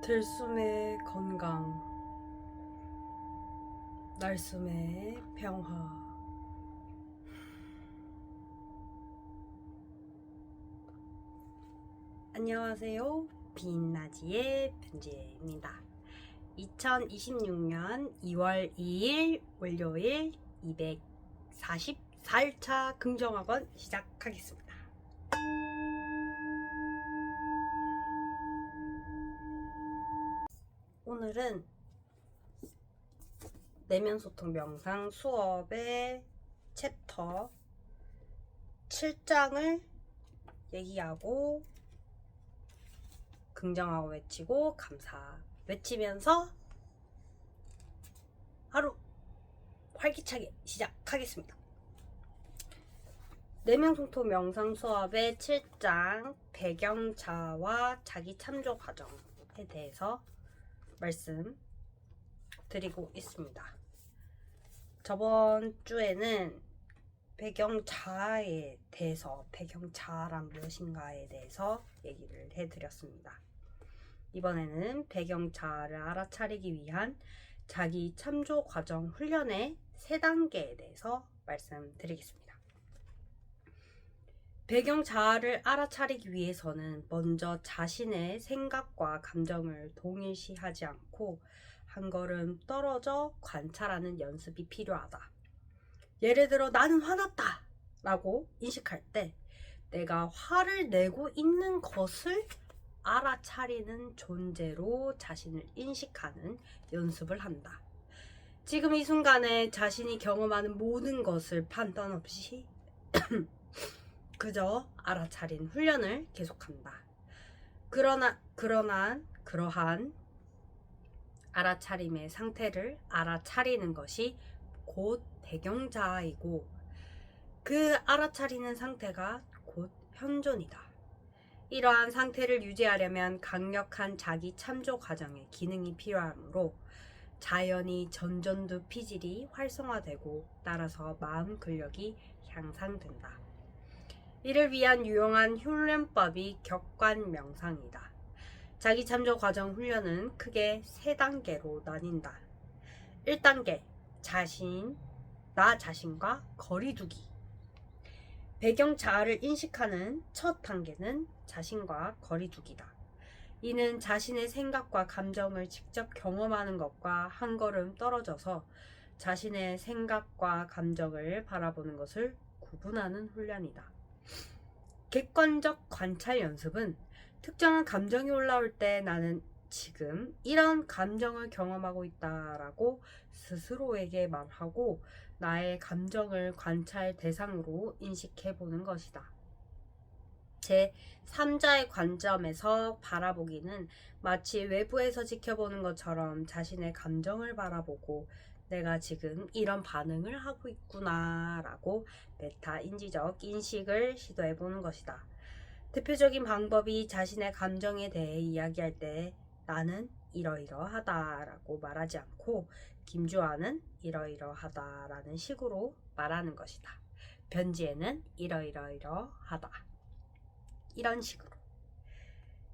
들숨의 건강, 날숨의 평화. 안녕하세요. 빛나지의 편지입니다. 2026년 2월 2일 월요일 244일차 긍정학원 시작하겠습니다. 오늘은 내면소통 명상 수업의 챕터 7장을 얘기하고 긍정하고 외치고 감사 외치면서 하루 활기차게 시작하겠습니다. 내면소통 명상 수업의 7장 배경자와 자기 참조 과정에 대해서 말씀드리고 있습니다. 저번 주에는 배경자에 대해서, 배경자란 무엇인가에 대해서 얘기를 해드렸습니다. 이번에는 배경자를 알아차리기 위한 자기 참조 과정 훈련의 3단계에 대해서 말씀드리겠습니다. 배경자아를 알아차리기 위해서는 먼저 자신의 생각과 감정을 동일시하지 않고 한 걸음 떨어져 관찰하는 연습이 필요하다. 예를 들어 나는 화났다 라고 인식할 때 내가 화를 내고 있는 것을 알아차리는 존재로 자신을 인식하는 연습을 한다. 지금 이 순간에 자신이 경험하는 모든 것을 판단 없이 그저 알아차린 훈련을 계속한다. 그러한 알아차림의 상태를 알아차리는 것이 곧 배경자아이고 그 알아차리는 상태가 곧 현존이다. 이러한 상태를 유지하려면 강력한 자기 참조 과정의 기능이 필요하므로 자연히 전전두 피질이 활성화되고 따라서 마음 근력이 향상된다. 이를 위한 유용한 훈련법이 격관 명상이다. 자기 참조 과정 훈련은 크게 3단계로 나뉜다. 1단계, 나 자신과 거리두기. 배경 자아를 인식하는 첫 단계는 자신과 거리두기다. 이는 자신의 생각과 감정을 직접 경험하는 것과 한 걸음 떨어져서 자신의 생각과 감정을 바라보는 것을 구분하는 훈련이다. 객관적 관찰 연습은 특정한 감정이 올라올 때 나는 지금 이런 감정을 경험하고 있다라고 스스로에게 말하고 나의 감정을 관찰 대상으로 인식해 보는 것이다. 제 3자의 관점에서 바라보기는 마치 외부에서 지켜보는 것처럼 자신의 감정을 바라보고 내가 지금 이런 반응을 하고 있구나 라고 메타인지적 인식을 시도해 보는 것이다. 대표적인 방법이 자신의 감정에 대해 이야기할 때 나는 이러이러하다 라고 말하지 않고 김주아는 이러이러하다 라는 식으로 말하는 것이다. 변지에는 이러이러하다 이런 식으로.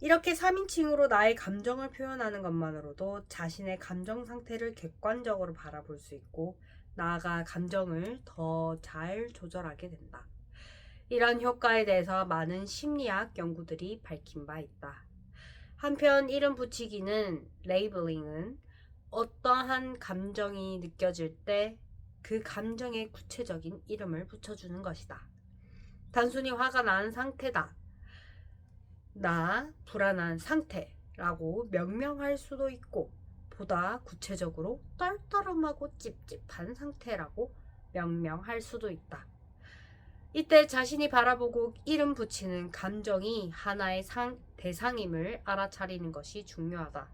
이렇게 3인칭으로 나의 감정을 표현하는 것만으로도 자신의 감정 상태를 객관적으로 바라볼 수 있고 나아가 감정을 더 잘 조절하게 된다. 이런 효과에 대해서 많은 심리학 연구들이 밝힌 바 있다. 한편 이름 붙이기는 레이블링은 어떠한 감정이 느껴질 때 그 감정의 구체적인 이름을 붙여주는 것이다. 단순히 화가 난 상태다. 나 불안한 상태라고 명명할 수도 있고 보다 구체적으로 떨떠름하고 찝찝한 상태라고 명명할 수도 있다. 이때 자신이 바라보고 이름 붙이는 감정이 하나의 대상임을 알아차리는 것이 중요하다.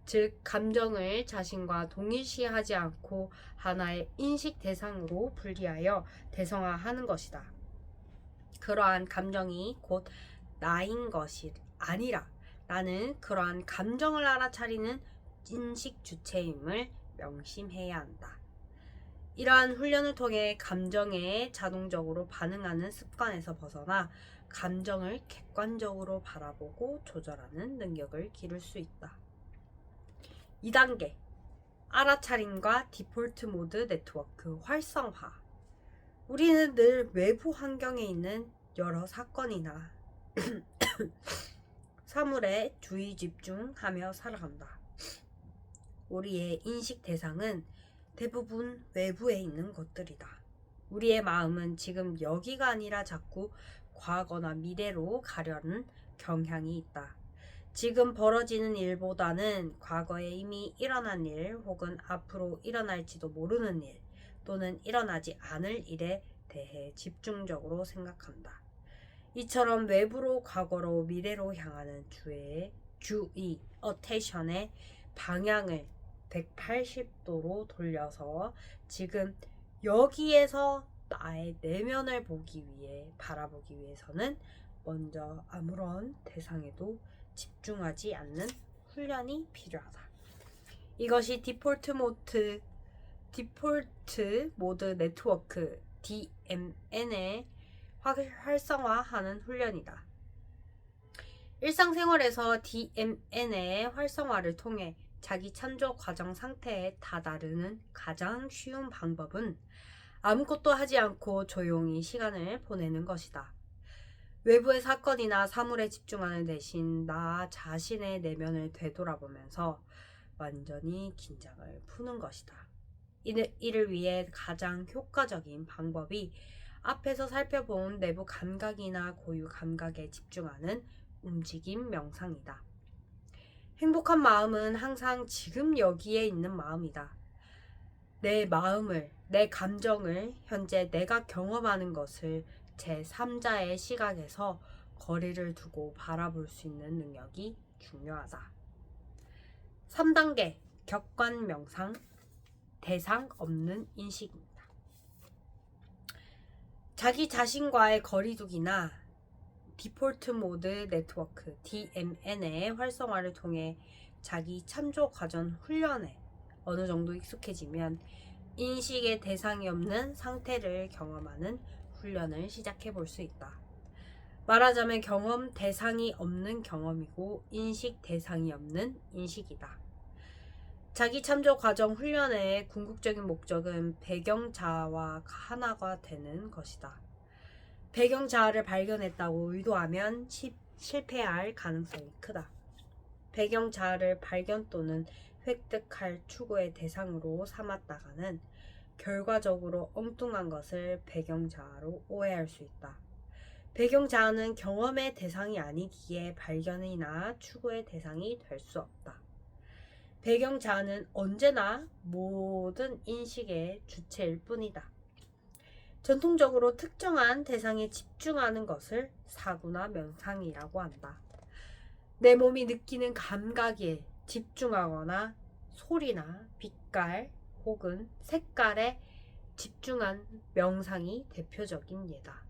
즉 감정을 자신과 동일시하지 않고 하나의 인식 대상으로 분리하여 대성화하는 것이다. 그러한 감정이 곧 나인 것이 아니라 나는 그러한 감정을 알아차리는 인식 주체임을 명심해야 한다. 이러한 훈련을 통해 감정에 자동적으로 반응하는 습관에서 벗어나 감정을 객관적으로 바라보고 조절하는 능력을 기를 수 있다. 2단계 알아차림과 디폴트 모드 네트워크 활성화. 우리는 늘 외부 환경에 있는 여러 사건이나 사물에 주의 집중하며 살아간다. 우리의 인식 대상은 대부분 외부에 있는 것들이다. 우리의 마음은 지금 여기가 아니라 자꾸 과거나 미래로 가려는 경향이 있다. 지금 벌어지는 일보다는 과거에 이미 일어난 일 혹은 앞으로 일어날지도 모르는 일 또는 일어나지 않을 일에 대해 집중적으로 생각한다. 이처럼 외부로 과거로 미래로 향하는 주의, attention의 방향을 180도로 돌려서 지금 여기에서 나의 내면을 바라보기 위해서는 먼저 아무런 대상에도 집중하지 않는 훈련이 필요하다. 이것이 디폴트 모드 네트워크 DMN의 활성화하는 훈련이다. 일상생활에서 DMN의 활성화를 통해 자기 참조 과정 상태에 다다르는 가장 쉬운 방법은 아무것도 하지 않고 조용히 시간을 보내는 것이다. 외부의 사건이나 사물에 집중하는 대신 나 자신의 내면을 되돌아보면서 완전히 긴장을 푸는 것이다. 이를 위해 가장 효과적인 방법이 앞에서 살펴본 내부 감각이나 고유 감각에 집중하는 움직임 명상이다. 행복한 마음은 항상 지금 여기에 있는 마음이다. 내 마음을, 내 감정을 현재 내가 경험하는 것을 제3자의 시각에서 거리를 두고 바라볼 수 있는 능력이 중요하다. 3단계 격관 명상 대상 없는 인식입니다. 자기 자신과의 거리두기나 디폴트 모드 네트워크 DMN의 활성화를 통해 자기 참조 과정 훈련에 어느 정도 익숙해지면 인식의 대상이 없는 상태를 경험하는 훈련을 시작해 볼 수 있다. 말하자면 경험 대상이 없는 경험이고 인식 대상이 없는 인식이다. 자기 참조 과정 훈련의 궁극적인 목적은 배경 자아와 하나가 되는 것이다. 배경 자아를 발견했다고 의도하면 실패할 가능성이 크다. 배경 자아를 발견 또는 획득할 추구의 대상으로 삼았다가는 결과적으로 엉뚱한 것을 배경 자아로 오해할 수 있다. 배경 자아는 경험의 대상이 아니기에 발견이나 추구의 대상이 될 수 없다. 배경 자아는 언제나 모든 인식의 주체일 뿐이다. 전통적으로 특정한 대상에 집중하는 것을 사구나 명상이라고 한다. 내 몸이 느끼는 감각에 집중하거나 소리나 빛깔 혹은 색깔에 집중한 명상이 대표적인 예다.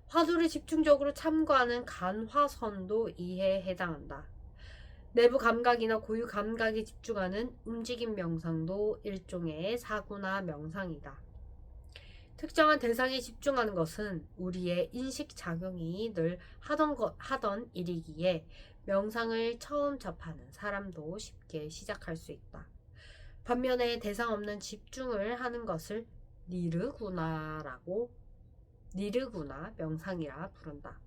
화두를 집중적으로 참고하는 간화선도 이에 해당한다. 내부 감각이나 고유 감각에 집중하는 움직임 명상도 일종의 사구나 명상이다. 특정한 대상에 집중하는 것은 우리의 인식 작용이 늘 하던 일이기에 명상을 처음 접하는 사람도 쉽게 시작할 수 있다. 반면에 대상 없는 집중을 하는 것을 니르구나 명상이라 부른다.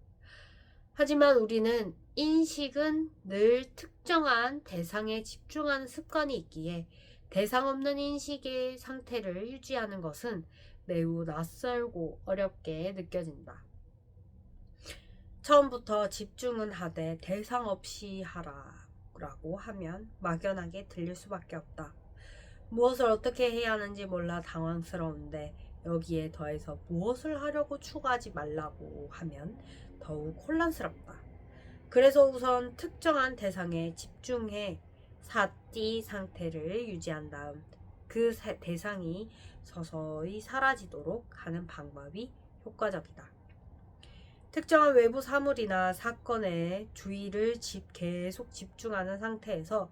하지만 우리는 인식은 늘 특정한 대상에 집중하는 습관이 있기에 대상 없는 인식의 상태를 유지하는 것은 매우 낯설고 어렵게 느껴진다. 처음부터 집중은 하되 대상 없이 하라고 하면 막연하게 들릴 수밖에 없다. 무엇을 어떻게 해야 하는지 몰라 당황스러운데 여기에 더해서 무엇을 하려고 추구하지 말라고 하면 더욱 혼란스럽다. 그래서 우선 특정한 대상에 집중해 사띠 상태를 유지한 다음 그 대상이 서서히 사라지도록 하는 방법이 효과적이다. 특정한 외부 사물이나 사건에 주의를 계속 집중하는 상태에서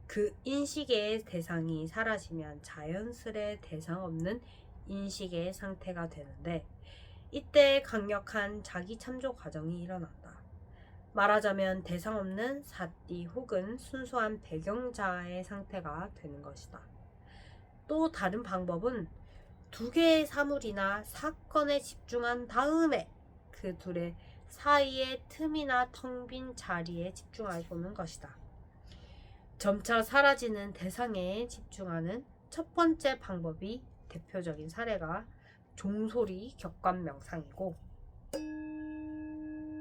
그 인식의 대상이 사라지면 자연스레 대상 없는 인식의 상태가 되는데 이때 강력한 자기 참조 과정이 일어난다. 말하자면 대상 없는 사띠 혹은 순수한 배경자의 상태가 되는 것이다. 또 다른 방법은 두 개의 사물이나 사건에 집중한 다음에 그 둘의 사이의 틈이나 텅 빈 자리에 집중해 보는 것이다. 점차 사라지는 대상에 집중하는 첫 번째 방법이 대표적인 사례가 종소리 격관 명상이고,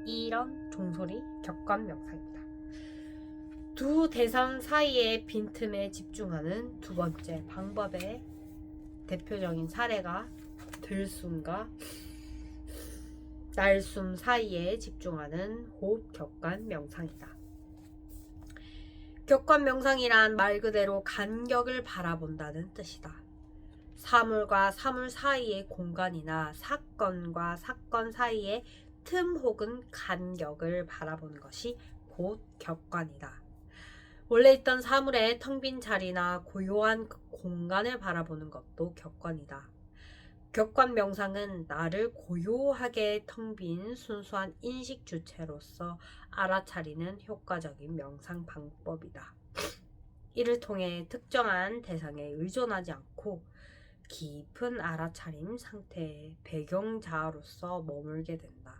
이런 종소리 격관 명상입니다. 두 대상 사이의 빈틈에 집중하는 두 번째 방법의 대표적인 사례가 들숨과 날숨 사이에 집중하는 호흡 격관 명상이다. 격관 명상이란 말 그대로 간격을 바라본다는 뜻이다. 사물과 사물 사이의 공간이나 사건과 사건 사이의 틈 혹은 간격을 바라보는 것이 곧 격관이다. 원래 있던 사물의 텅 빈 자리나 고요한 공간을 바라보는 것도 격관이다. 격관 명상은 나를 고요하게 텅 빈 순수한 인식 주체로서 알아차리는 효과적인 명상 방법이다. 이를 통해 특정한 대상에 의존하지 않고 깊은 알아차림 상태의 배경자아로서 머물게 된다.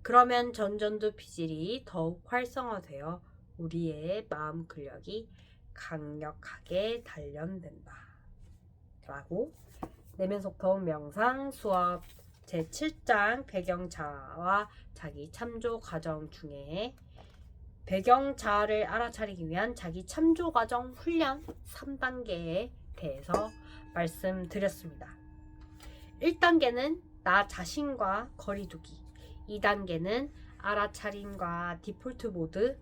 그러면 전전두 피질이 더욱 활성화되어 우리의 마음 근력이 강력하게 단련된다. 라고 내면속 더운 명상 수업 제7장 배경자아와 자기 참조 과정 중에 배경자아를 알아차리기 위한 자기 참조 과정 훈련 3단계에 대해서 말씀드렸습니다. 1단계는 나 자신과 거리두기, 2단계는 알아차림과 디폴트 모드,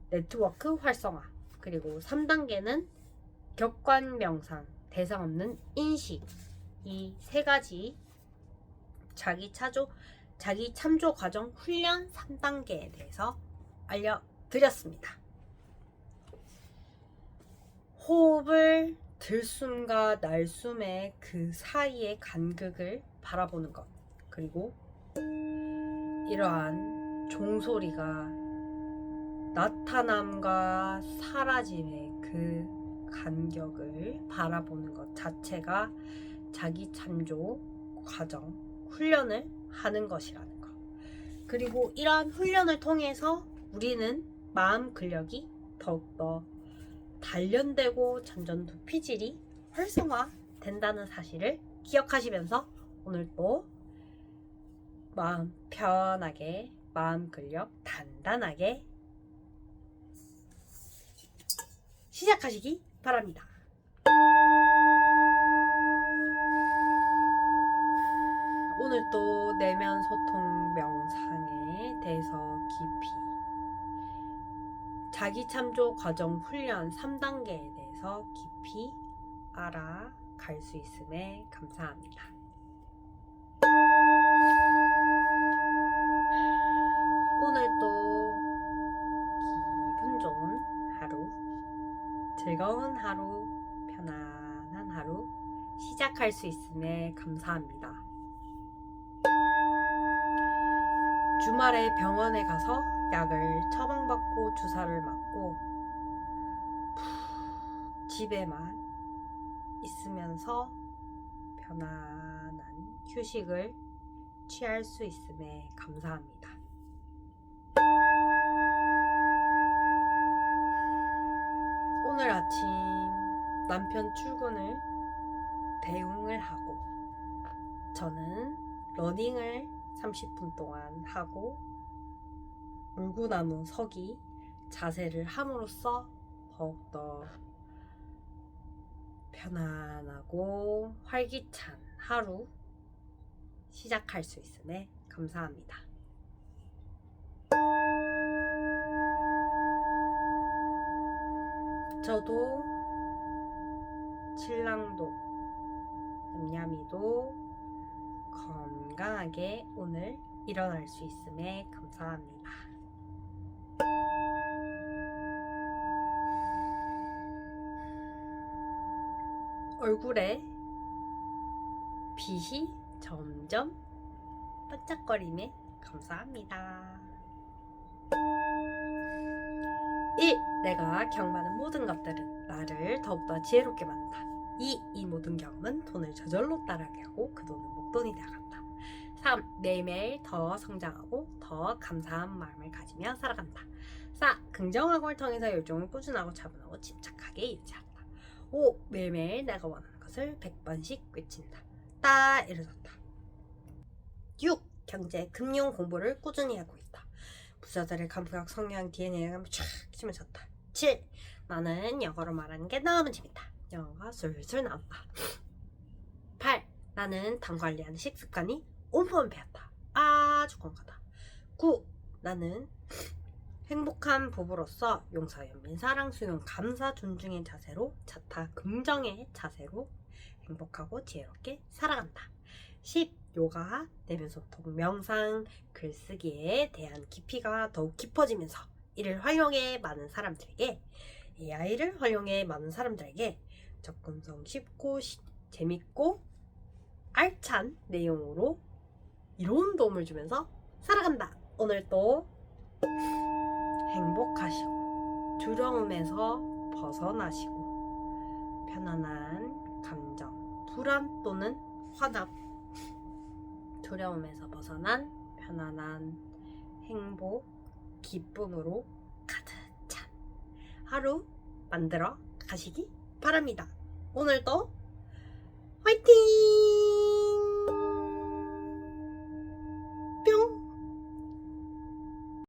네트워크 활성화, 그리고 3단계는 격관 명상, 대상 없는 인식, 이 세 가지 자기 참조 과정 훈련 3단계에 대해서 알려드렸습니다. 호흡을 들숨과 날숨의 그 사이의 간극을 바라보는 것, 그리고 이러한 종소리가 나타남과 사라짐의 그 간격을 바라보는 것 자체가 자기 참조 과정 훈련을 하는 것이라는 것. 그리고 이러한 훈련을 통해서 우리는 마음 근력이 더욱더 단련되고 전전두 피질이 활성화된다는 사실을 기억하시면서 오늘 또 마음 편하게, 마음 근력 단단하게 시작하시기 바랍니다. 오늘 또 내면 소통 명상에 대해서 깊이 자기 참조 과정 훈련 3단계에 대해서 깊이 알아갈 수 있음에 감사합니다. 오늘도 기분 좋은 하루, 즐거운 하루, 편안한 하루 시작할 수 있음에 감사합니다. 주말에 병원에 가서 약을 처방받고 주사를 맞고 집에만 있으면서 편안한 휴식을 취할 수 있음에 감사합니다. 오늘 아침 남편 출근을 대응을 하고 저는 러닝을 30분 동안 하고 물구나무 서기 자세를 함으로써 더욱더 편안하고 활기찬 하루 시작할 수 있음에 감사합니다. 저도 신랑도 냠냠이도 건강하게 오늘 일어날 수 있음에 감사합니다. 얼굴에 빛이 점점 반짝거림에 감사합니다. 1. 내가 경험하는 모든 것들은 나를 더욱더 지혜롭게 만든다. 2. 이 모든 경험은 돈을 저절로 따르게 하고 그 돈은 목돈이 되어간다. 3. 매일매일 더 성장하고 더 감사한 마음을 가지며 살아간다. 4. 긍정학을 통해서 열정을 꾸준하고 차분하고 침착하게 유지한다. 5. 매일매일 내가 원하는 것을 100번씩 외친다. 딱 이루어졌다. 6. 경제, 금융 공부를 꾸준히 하고 있다. 부자들의 감각, 성향, DNA가 쫙 심어졌다. 7. 나는 영어로 말하는 게 너무 재밌다. 영어가 술술 나온다. 8. 나는 당 관리하는 식습관이 온몸 배웠다. 아주 건강하다. 9. 나는 행복한 부부로서 용서, 연민, 사랑, 수용, 감사, 존중의 자세로 자타, 긍정의 자세로 행복하고 지혜롭게 살아간다. 10. 요가, 내면 소통, 명상, 글쓰기에 대한 깊이가 더욱 깊어지면서 이를 활용해 많은 사람들에게 AI를 활용해 많은 사람들에게 접근성 쉽고 재밌고 알찬 내용으로 이로운 도움을 주면서 살아간다. 오늘도 행복하시고 두려움에서 벗어나시고 편안한 감정, 불안 또는 화남, 두려움에서 벗어난 편안한 행복, 기쁨으로 가득 찬 하루 만들어 가시기 바랍니다. 오늘도 화이팅!